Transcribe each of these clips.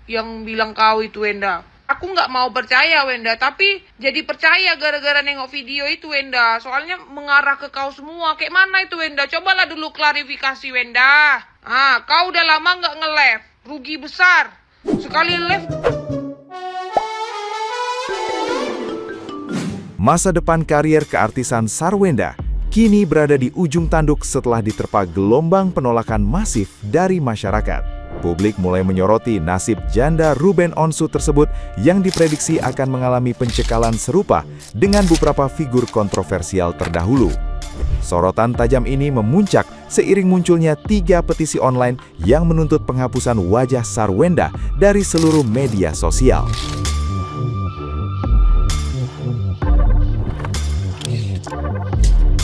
yang bilang kau itu, Wenda. Aku nggak mau percaya, Wenda, tapi jadi percaya gara-gara nengok video itu, Wenda. Soalnya mengarah ke kau semua. Kayak mana itu, Wenda? Cobalah dulu klarifikasi, Wenda. Kau udah lama nggak nge-live. Rugi besar. Sekali live. Masa depan karier keartisan Sarwenda kini berada di ujung tanduk setelah diterpa gelombang penolakan masif dari masyarakat. Publik mulai menyoroti nasib janda Ruben Onsu tersebut yang diprediksi akan mengalami pencekalan serupa dengan beberapa figur kontroversial terdahulu. Sorotan tajam ini memuncak seiring munculnya 3 petisi online yang menuntut penghapusan wajah Sarwenda dari seluruh media sosial.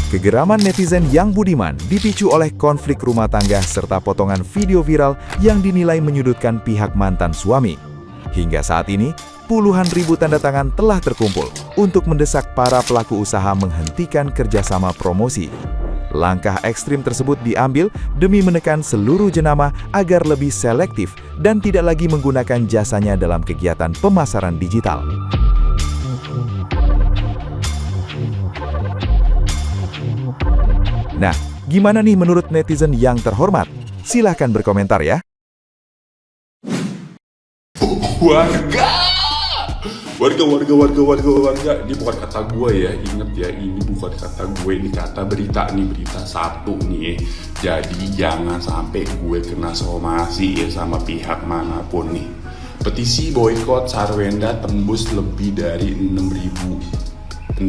Kegeraman netizen yang budiman dipicu oleh konflik rumah tangga serta potongan video viral yang dinilai menyudutkan pihak mantan suami. Hingga saat ini, puluhan ribu tanda tangan telah terkumpul untuk mendesak para pelaku usaha menghentikan kerjasama promosi. Langkah ekstrim tersebut diambil demi menekan seluruh jenama agar lebih selektif dan tidak lagi menggunakan jasanya dalam kegiatan pemasaran digital. Nah, gimana nih menurut netizen yang terhormat? Silahkan berkomentar ya. Warga. Ini bukan kata gue ya, inget ya, ini bukan kata gue, ini kata berita nih, berita satu nih. Jadi jangan sampai gue kena somasi ya sama pihak manapun nih. Petisi boykot Sarwenda tembus lebih dari 62.000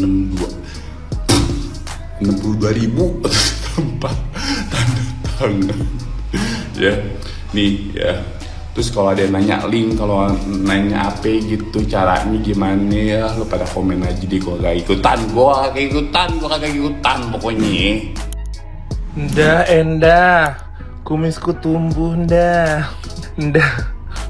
tempat tanda tangan ya nih ya. Terus kalau ada yang nanya link, kalau nanya apa gitu caranya gimana ya, lo pada komen aja deh. Kalau gak ikutan, gua kagak ikutan pokoknya. Ndah, kumisku tumbuh ndah,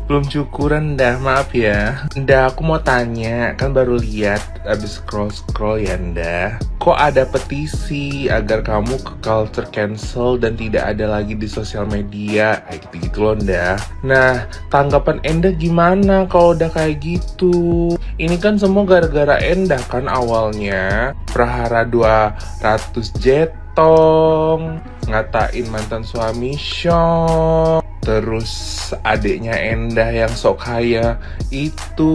belum cukuran dah, maaf ya. Ndah, aku mau tanya, kan baru lihat abis scroll ya ndah. Kok ada petisi agar kamu kekal tercancel dan tidak ada lagi di sosial media, kayak gitu-gitu loh ndah. Nah, tanggapan Enda gimana kalau udah kayak gitu? Ini kan semua gara-gara Enda kan awalnya. Prahara 200 jetong, ngatain mantan suami Syong. Terus adiknya Endah yang sok kaya itu,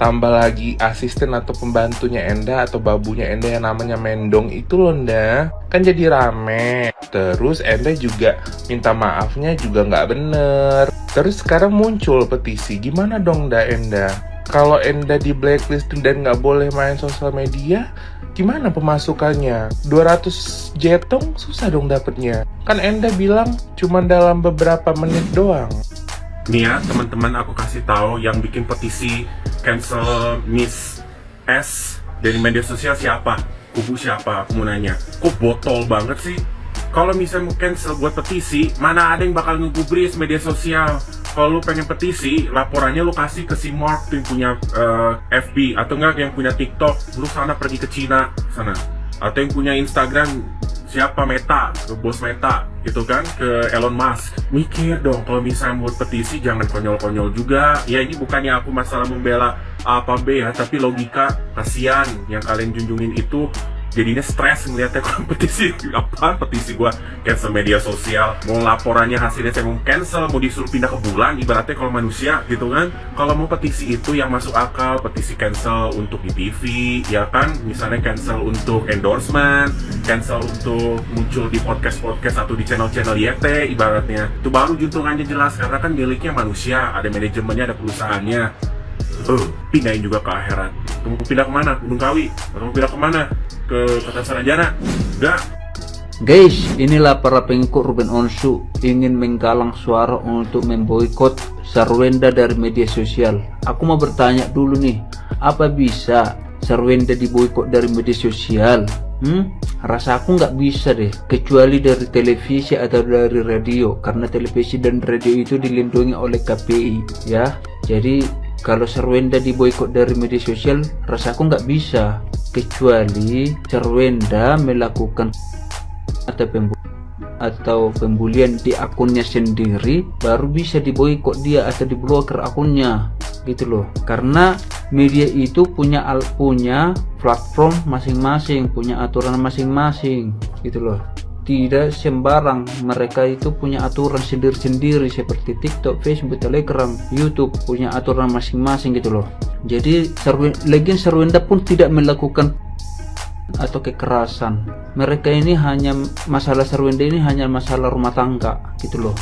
tambah lagi asisten atau pembantunya Endah atau babunya Endah yang namanya Mendong itu loh Ndah. Kan jadi rame. Terus Endah juga minta maafnya juga nggak bener. Terus sekarang muncul petisi, gimana dong Endah? Kalau Endah di blacklist dan nggak boleh main sosial media, gimana pemasukannya? 200 jetong susah dong dapetnya. Kan Endah bilang cuma dalam beberapa menit doang. Nih ya teman-teman, aku kasih tahu yang bikin petisi cancel Miss S dari media sosial siapa? Kubu siapa? Aku mau nanya. Kok botol banget sih? Kalau misalnya mau cancel buat petisi, mana ada yang bakal ngegubris media sosial? Kalau lu pengen petisi, laporannya lu kasih ke si Mark yang punya FB, atau enggak yang punya TikTok, lu sana pergi ke Cina sana, atau yang punya Instagram siapa, Meta, ke bos Meta gitu kan, ke Elon Musk. Mikir dong, kalau misalnya buat petisi jangan konyol-konyol juga. Ya ini bukannya aku masalah membela A apa B ya, tapi logika, kasihan yang kalian junjungin itu jadinya stres ngeliatnya kompetisi. Apaan petisi gua cancel media sosial, mau laporannya hasilnya saya mau cancel, mau disuruh pindah ke bulan ibaratnya kalau manusia gitu kan. Kalau mau petisi itu yang masuk akal, petisi cancel untuk di TV ya kan, misalnya cancel untuk endorsement, cancel untuk muncul di podcast atau di channel-channel YT ibaratnya, itu baru juntrungannya jelas karena kan miliknya manusia, ada manajemennya, ada perusahaannya. Pindahin juga ke akhirat. Mau pindah kemana? Gunung Kawi? Atau mau pindah kemana? Ke Kota Saranjana? Enggak. Guys, inilah para pengikut Ruben Onsu ingin menggalang suara untuk memboikot Sarwenda dari media sosial. Aku mau bertanya dulu nih, apa bisa Sarwenda diboikot dari media sosial? Rasa aku nggak bisa deh, kecuali dari televisi atau dari radio, karena televisi dan radio itu dilindungi oleh KPI ya. Jadi kalau Sarwenda diboikot dari media sosial, rasaku nggak bisa, kecuali Sarwenda melakukan atau pembunuhan. atau pembulian di akunnya sendiri, baru bisa diboikot dia atau diblokir akunnya gitu loh. Karena media itu punya platform masing-masing, punya aturan masing-masing gitu loh. Tidak sembarang, mereka itu punya aturan sendiri-sendiri seperti TikTok, Facebook, Telegram, YouTube punya aturan masing-masing gitu loh. Jadi Legend Sarwenda pun tidak melakukan atau kekerasan. Mereka ini hanya masalah Sarwenda ini hanya masalah rumah tangga gitu loh.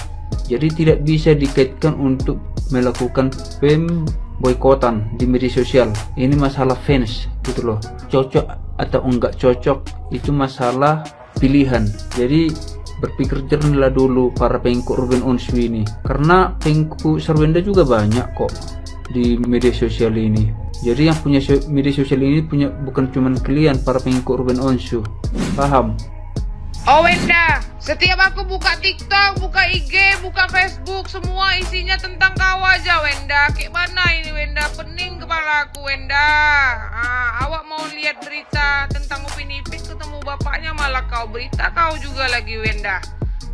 Jadi tidak bisa dikaitkan untuk melakukan boykotan di media sosial. Ini masalah fans gitu loh. Cocok atau enggak cocok itu masalah pilihan. Jadi berpikir jernihlah dulu para pengikut Ruben Onsu ini, karena pengikut Sarwenda juga banyak kok di media sosial ini. Jadi yang punya media sosial ini bukan cuman kalian para pengikut Ruben Onsu, paham? Oh Wenda, setiap aku buka TikTok, buka IG, buka Facebook, semua isinya tentang kau aja Wenda. Kayak mana ini Wenda? Pening kepala aku Wenda. Awak mau lihat berita tentang Upin Ipin, ketemu bapaknya malah kau berita kau juga lagi Wenda.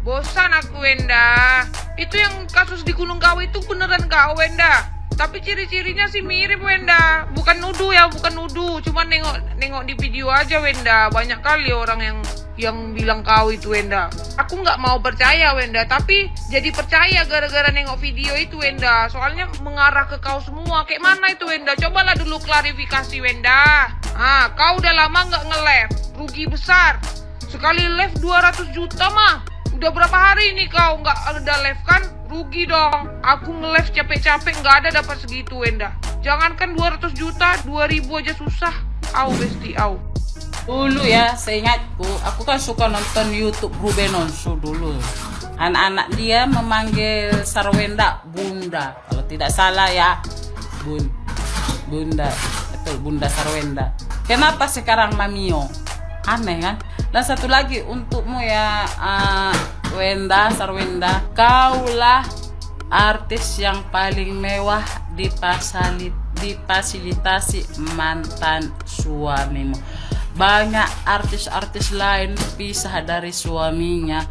Bosan aku Wenda. Itu yang kasus di Gunung Kawi itu beneran kau Wenda. Tapi ciri-cirinya sih mirip Wenda. Bukan nuduh ya, bukan nuduh. Cuma nengok di video aja Wenda. Banyak kali orang yang bilang kau itu Wenda. Aku nggak mau percaya Wenda, tapi jadi percaya gara-gara nengok video itu Wenda. Soalnya mengarah ke kau semua. Kayak mana itu Wenda? Cobalah dulu klarifikasi Wenda. Kau udah lama nggak nge-live, rugi besar. Sekali live 200 juta mah. Udah berapa hari ini kau nggak ada live kan? Rugi dong. Aku nge-live capek-capek nggak ada dapat segitu Wenda. Jangankan 200 juta, 2000 aja susah. Au besti, au. Dulu ya, seingatku, aku kan suka nonton YouTube Ruben Onsu dulu. Anak-anak dia memanggil Sarwenda Bunda. Kalau tidak salah ya, Bunda. Betul, Bunda Sarwenda. Kenapa sekarang Mamio? Aneh kan? Dan satu lagi untukmu ya, Sarwenda, kaulah artis yang paling mewah difasilitasi mantan suamimu. Banyak artis-artis lain pisah dari suaminya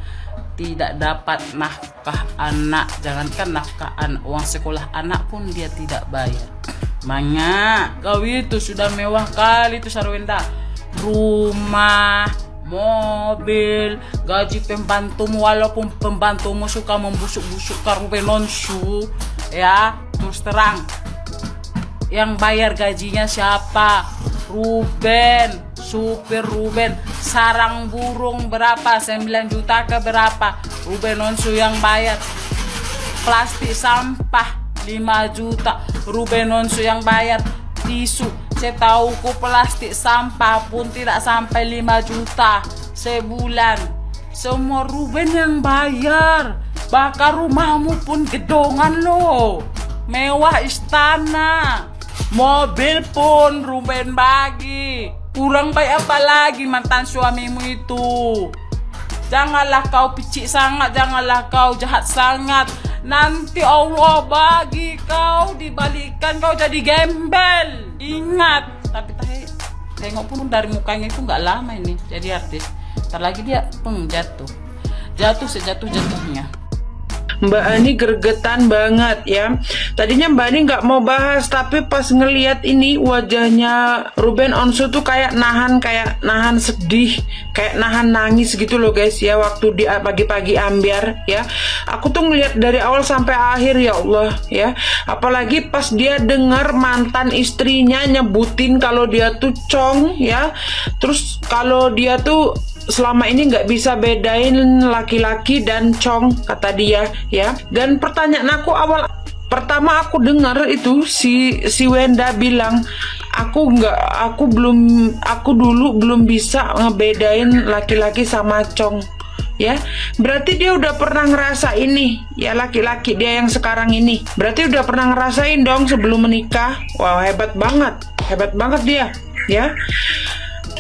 tidak dapat nafkah anak, jangankan nafkah anak, uang sekolah anak pun dia tidak bayar. Banyak, kau itu sudah mewah kali tuh Sarwenda. Rumah, mobil, gaji pembantumu, walaupun pembantumu suka membusuk-busuk ke Ruben Onsu ya, terus terang yang bayar gajinya siapa? Ruben, supir Ruben. Sarang burung berapa? 9 juta ke berapa? Ruben Onsu yang bayar. Plastik sampah 5 juta, Ruben Onsu yang bayar. Tisu, setauku plastik sampah pun tidak sampai 5 juta sebulan. Semua Ruben yang bayar. Bahkan rumahmu pun gedongan loh, mewah istana. Mobil pun Ruben bagi. Kurang baik apa lagi mantan suamimu itu? Janganlah kau picik sangat, janganlah kau jahat sangat. Nanti Allah bagi kau, dibalikan kau jadi gembel. Ingat. Tapi tengok pun dari mukanya itu nggak lama ini jadi artis. Ntar lagi dia jatuh sejatuh-jatuhnya. Mbak Ani gregetan banget ya. Tadinya Mbak Ani nggak mau bahas, tapi pas ngeliat ini wajahnya Ruben Onsu tuh kayak nahan sedih, kayak nahan nangis gitu loh guys ya, waktu di pagi-pagi ambiar ya. Aku tuh ngeliat dari awal sampai akhir ya Allah ya. Apalagi pas dia dengar mantan istrinya nyebutin kalau dia tuh cong ya. Terus kalau dia tuh selama ini nggak bisa bedain laki-laki dan cong kata dia ya. Dan pertanyaan aku pertama aku dengar itu si Wenda bilang aku dulu belum bisa ngebedain laki-laki sama cong ya. Berarti dia udah pernah ngerasa ini ya, laki-laki dia yang sekarang ini berarti udah pernah ngerasain dong sebelum menikah. Wow, hebat banget dia ya.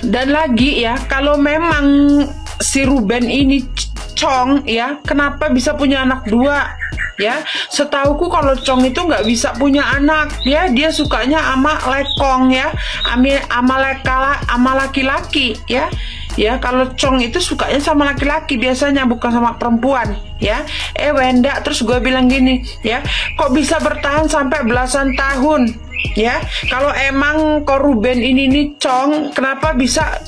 Dan lagi ya, kalau memang si Ruben ini cong ya, kenapa bisa punya anak 2 ya? Setauku kalau cong itu nggak bisa punya anak ya, dia sukanya sama lekong ya, sama laki-laki ya. ya kalau Chong itu sukanya sama laki-laki biasanya, bukan sama perempuan ya. Wenda, terus gue bilang gini ya, kok bisa bertahan sampai belasan tahun ya? Kalau emang Ko Ruben ini nih Chong, kenapa bisa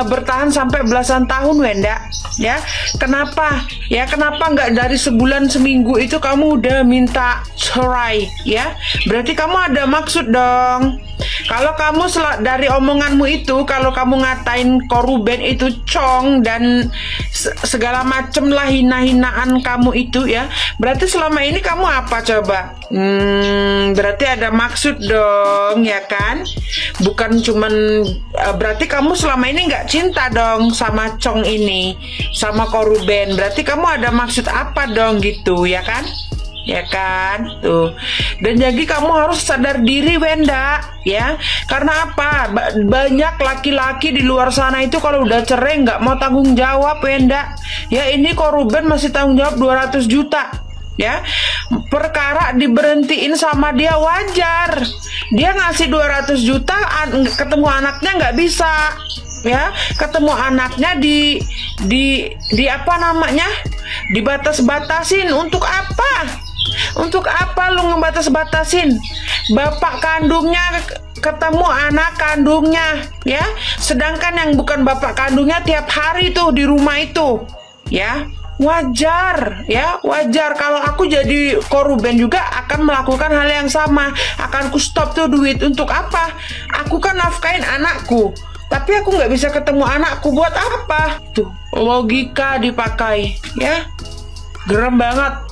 bertahan sampai belasan tahun, Wenda? Ya, kenapa? Ya, kenapa nggak dari sebulan seminggu itu kamu udah minta cerai? Ya, berarti kamu ada maksud dong. Kalau kamu dari omonganmu itu, kalau kamu ngatain Ko Ruben itu Chong dan segala macem lah hina-hinaan kamu itu ya, berarti selama ini kamu apa coba? Berarti ada maksud dong, ya kan? Bukan cuman berarti kamu selama ini nggak cinta dong sama Chong ini, sama Ko Ruben. Berarti kamu ada maksud apa dong gitu, ya kan? Ya kan, tuh. Dan jadi kamu harus sadar diri, Wenda, ya. Karena apa? Banyak laki-laki di luar sana itu kalau udah cerai nggak mau tanggung jawab, Wenda. Ya, ini Ko Ruben masih tanggung jawab 200 juta. Ya, perkara diberhentiin sama dia wajar. Dia ngasih 200 juta, ketemu anaknya nggak bisa. Ya, ketemu anaknya di apa namanya? Dibatas-batasin. Untuk apa? Untuk apa lu ngebatas-batasin? Bapak kandungnya ketemu anak kandungnya, ya. Sedangkan yang bukan bapak kandungnya tiap hari tuh di rumah itu, ya. Wajar, ya, wajar. Kalau aku jadi Ko Ruben juga akan melakukan hal yang sama. Akan ku stop tuh duit. Untuk apa? Aku kan nafkain anakku, tapi aku nggak bisa ketemu anakku. Buat apa? Tuh, logika dipakai, ya. Gerem banget.